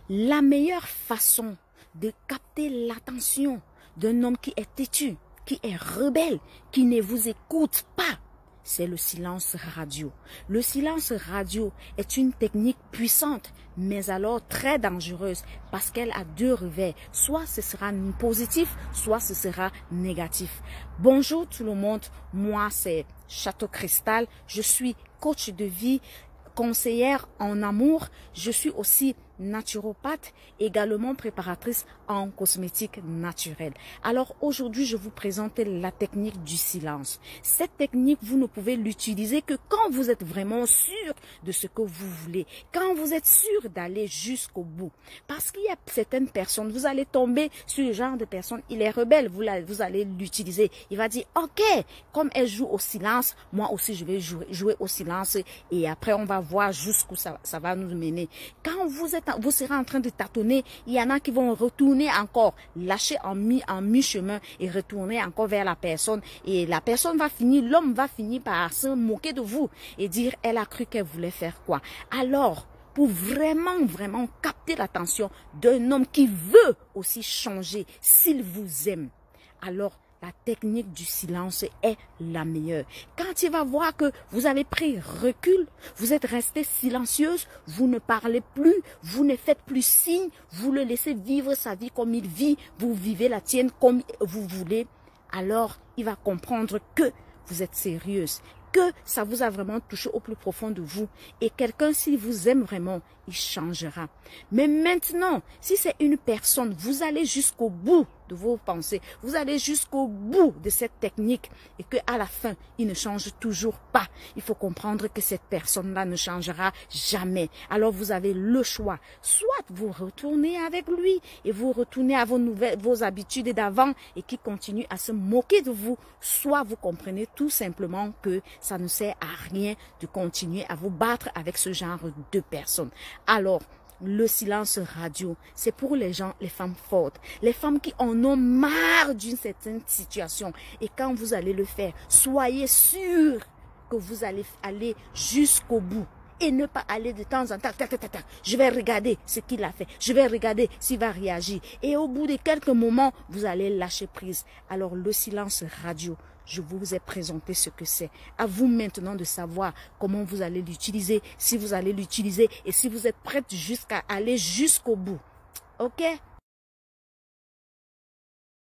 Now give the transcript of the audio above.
La meilleure façon de capter l'attention d'un homme qui est têtu, qui est rebelle, qui ne vous écoute pas, c'est le silence radio. Le silence radio est une technique puissante, mais alors très dangereuse parce qu'elle a deux revers. Soit ce sera positif, soit ce sera négatif. Bonjour tout le monde, moi c'est Château Cristal, je suis coach de vie, conseillère en amour, je suis aussi naturopathe, également préparatrice en cosmétique naturelle. Alors aujourd'hui, je vous présente la technique du silence. Cette technique, vous ne pouvez l'utiliser que quand vous êtes vraiment sûr de ce que vous voulez, quand vous êtes sûr d'aller jusqu'au bout. Parce qu'il y a certaines personnes, vous allez tomber sur le genre de personne, il est rebelle, vous allez l'utiliser. Il va dire, ok, comme elle joue au silence, moi aussi je vais jouer au silence et après on va voir jusqu'où ça va nous mener. Quand vous serez en train de tâtonner, il y en a qui vont retourner encore, lâcher en mi-chemin et retourner encore vers la personne. Et la personne va finir, l'homme va finir par se moquer de vous et dire, elle a cru qu'elle voulait faire quoi. Alors, pour vraiment capter l'attention d'un homme qui veut aussi changer, s'il vous aime, alors la technique du silence est la meilleure. Quand il va voir que vous avez pris recul, vous êtes resté silencieuse, vous ne parlez plus, vous ne faites plus signe, vous le laissez vivre sa vie comme il vit, vous vivez la tienne comme vous voulez, alors il va comprendre que vous êtes sérieuse, que ça vous a vraiment touché au plus profond de vous. Et quelqu'un, s'il vous aime vraiment, il changera. Mais maintenant, si c'est une personne, vous allez jusqu'au bout de vos pensées, vous allez jusqu'au bout de cette technique et qu'à la fin, il ne change toujours pas. Il faut comprendre que cette personne-là ne changera jamais. Alors vous avez le choix. Soit vous retournez avec lui et vous retournez à vos habitudes d'avant et qui continuent à se moquer de vous. Soit vous comprenez tout simplement que ça ne sert à rien de continuer à vous battre avec ce genre de personnes. Alors, le silence radio, c'est pour les gens, les femmes fortes, les femmes qui en ont marre d'une certaine situation. Et quand vous allez le faire, soyez sûr que vous allez aller jusqu'au bout. Et ne pas aller de temps en temps, je vais regarder ce qu'il a fait, je vais regarder s'il va réagir. Et au bout de quelques moments, vous allez lâcher prise. Alors le silence radio, je vous ai présenté ce que c'est. À vous maintenant de savoir comment vous allez l'utiliser, si vous allez l'utiliser et si vous êtes prête jusqu'à aller jusqu'au bout. Ok?